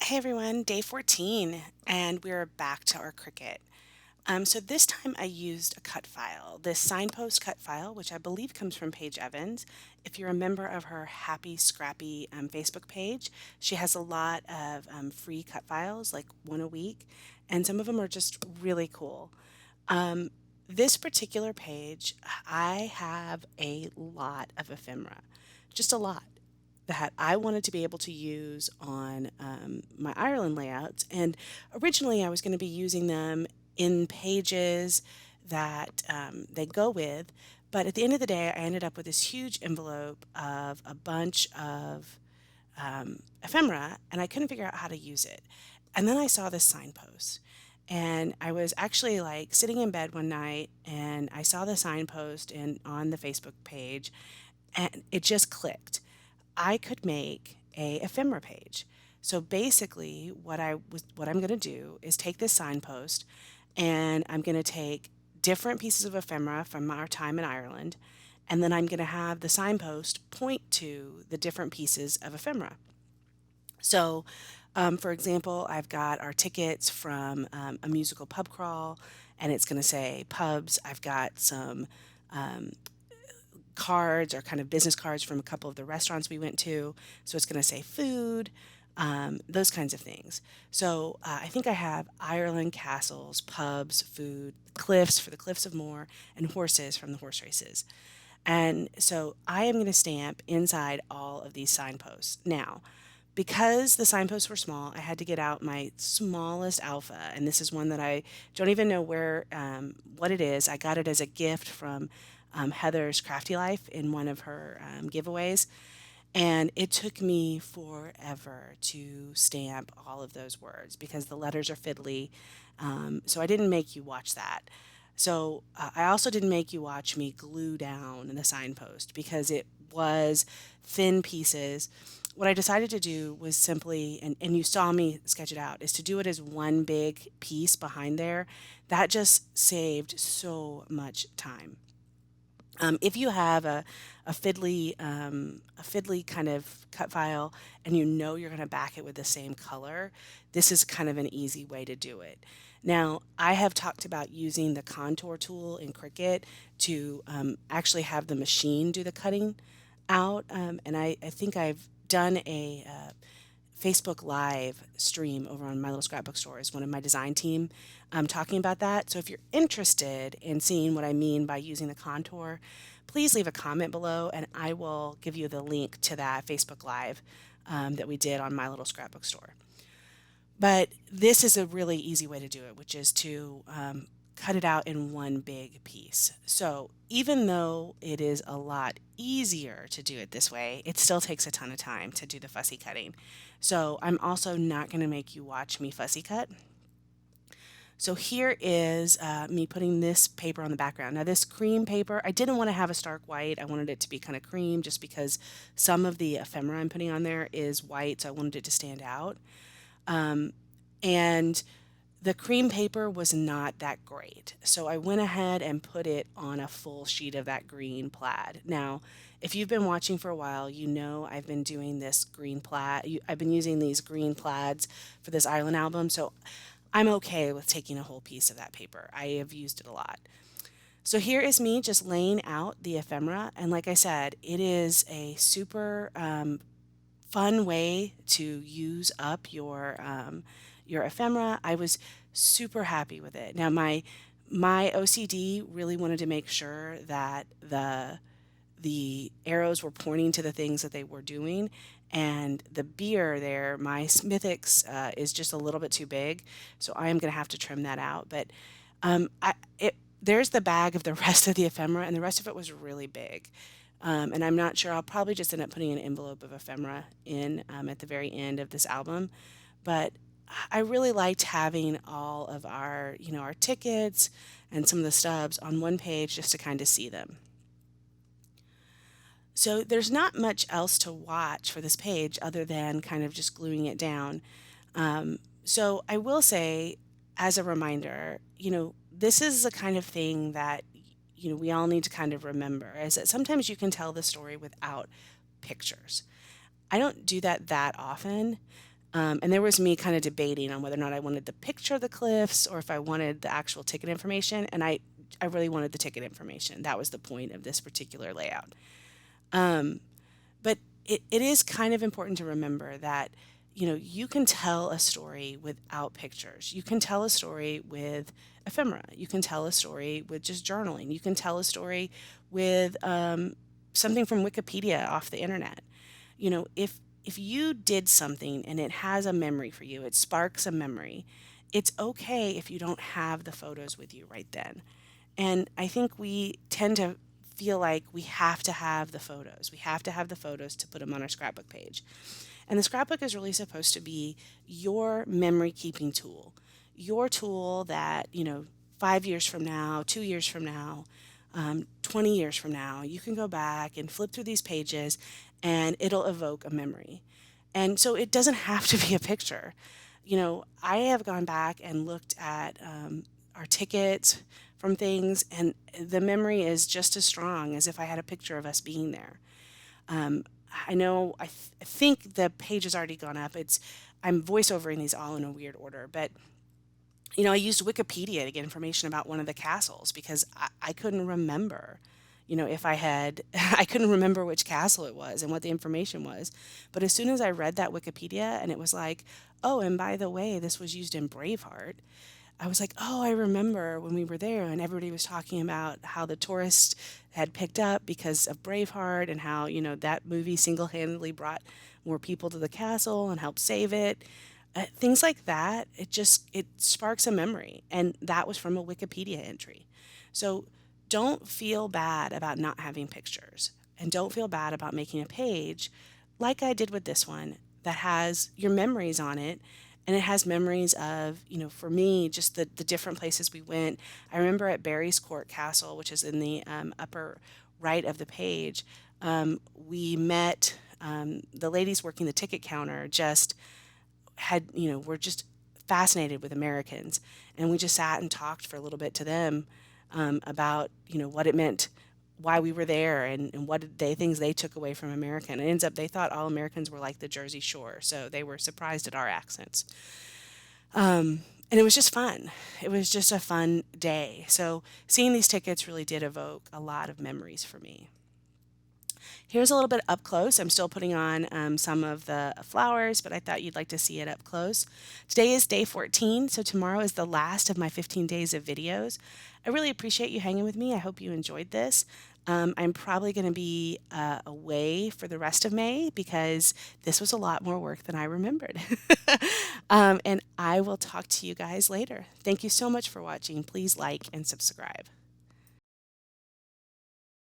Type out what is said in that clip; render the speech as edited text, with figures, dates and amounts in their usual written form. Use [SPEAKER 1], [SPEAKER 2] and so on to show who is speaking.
[SPEAKER 1] Hey everyone, day 14, and we're back to our Cricut. So this time I used a cut file, this signpost cut file, which I believe comes from Paige Evans. If you're a member of her Happy Scrappy Facebook page, she has a lot of free cut files, like one a week, and some of them are just really cool. This particular page, I have a lot of ephemera, just a lot that I wanted to be able to use on my Ireland layouts. And originally, I was going to be using them in pages that they go with. But at the end of the day, I ended up with this huge envelope of a bunch of ephemera, and I couldn't figure out how to use it. And then I saw this signpost. And I was actually like sitting in bed one night and I saw the signpost on the Facebook page and it just clicked. I could make a ephemera page. So basically what I'm going to do is take this signpost and I'm going to take different pieces of ephemera from our time in Ireland and then I'm going to have the signpost point to the different pieces of ephemera. So, for example, I've got our tickets from a musical pub crawl, and it's going to say pubs. I've got some cards or kind of business cards from a couple of the restaurants we went to. So it's going to say food, those kinds of things. So I think I have Ireland castles, pubs, food, cliffs for the Cliffs of Moher, and horses from the horse races. And so I am going to stamp inside all of these signposts. Now, because the signposts were small, I had to get out my smallest alpha, and this is one that I don't even know what it is. I got it as a gift from Heather's Crafty Life in one of her giveaways, and it took me forever to stamp all of those words because the letters are fiddly. So I didn't make you watch that. So I also didn't make you watch me glue down the signpost because it was thin pieces. What I decided to do was simply, and you saw me sketch it out, is to do it as one big piece behind there. That just saved so much time. If you have a fiddly kind of cut file and you know you're going to back it with the same color, this is kind of an easy way to do it. Now, I have talked about using the contour tool in Cricut to actually have the machine do the cutting out, and I think I've done a Facebook Live stream over on my little scrapbook store is one of my design team talking about that. So if you're interested in seeing what I mean by using the contour, please leave a comment below and I will give you the link to that Facebook Live that we did on my little scrapbook store. But this is a really easy way to do it, which is to cut it out in one big piece. So even though it is a lot easier to do it this way, it still takes a ton of time to do the fussy cutting. So I'm also not going to make you watch me fussy cut. So here is me putting this paper on the background. Now this cream paper, I didn't want to have a stark white. I wanted it to be kind of cream just because some of the ephemera I'm putting on there is white, so I wanted it to stand out. And the cream paper was not that great. So I went ahead and put it on a full sheet of that green plaid. Now, if you've been watching for a while, you know I've been doing this green plaid. I've been using these green plaids for this island album. So I'm okay with taking a whole piece of that paper. I have used it a lot. So here is me just laying out the ephemera. And like I said, it is a super fun way to use up your ephemera. I was super happy with it. Now my OCD really wanted to make sure that the arrows were pointing to the things that they were doing. And the beer there, my Smithix is just a little bit too big, so I am going to have to trim that out. But there's the bag of the rest of the ephemera, and the rest of it was really big. And I'm not sure. I'll probably just end up putting an envelope of ephemera in at the very end of this album. But I really liked having all of our tickets and some of the stubs on one page just to kind of see them. So there's not much else to watch for this page other than kind of just gluing it down. So I will say, as a reminder, this is the kind of thing that we all need to kind of remember is that sometimes you can tell the story without pictures. I don't do that often, And there was me kind of debating on whether or not I wanted the picture of the cliffs or if I wanted the actual ticket information. And I really wanted the ticket information. That was the point of this particular layout. But it is kind of important to remember that, you can tell a story without pictures. You can tell a story with ephemera. You can tell a story with just journaling. You can tell a story with something from Wikipedia off the internet. If you did something and it has a memory for you, it sparks a memory, it's okay if you don't have the photos with you right then. And I think we tend to feel like we have to have the photos. We have to have the photos to put them on our scrapbook page. And the scrapbook is really supposed to be your memory keeping tool, your tool that, 5 years from now, 2 years from now, 20 years from now, you can go back and flip through these pages and it'll evoke a memory. And so it doesn't have to be a picture. I have gone back and looked at our tickets from things, and the memory is just as strong as if I had a picture of us being there. Um, I know, I think the page has already gone up. I'm voiceovering these all in a weird order, but I used Wikipedia to get information about one of the castles because I couldn't remember, if I had, I couldn't remember which castle it was and what the information was. But as soon as I read that Wikipedia and it was like, oh, and by the way, this was used in Braveheart, I was like, oh, I remember when we were there and everybody was talking about how the tourists had picked up because of Braveheart and how, that movie single handedly brought more people to the castle and helped save it. Things like that, it sparks a memory. And that was from a Wikipedia entry. So don't feel bad about not having pictures. And don't feel bad about making a page like I did with this one that has your memories on it, and it has memories of, for me, just the different places we went. I remember at Barry's Court Castle, which is in the upper right of the page, we met the ladies working the ticket counter just were just fascinated with Americans. And we just sat and talked for a little bit to them about, what it meant, why we were there, and what did things they took away from America. And it ends up they thought all Americans were like the Jersey Shore, so they were surprised at our accents. And it was just fun. It was just a fun day. So seeing these tickets really did evoke a lot of memories for me. Here's a little bit up close. I'm still putting on some of the flowers, but I thought you'd like to see it up close. Today is day 14, so tomorrow is the last of my 15 days of videos. I really appreciate you hanging with me. I hope you enjoyed this. I'm probably going to be away for the rest of May because this was a lot more work than I remembered. And I will talk to you guys later. Thank you so much for watching. Please like and subscribe.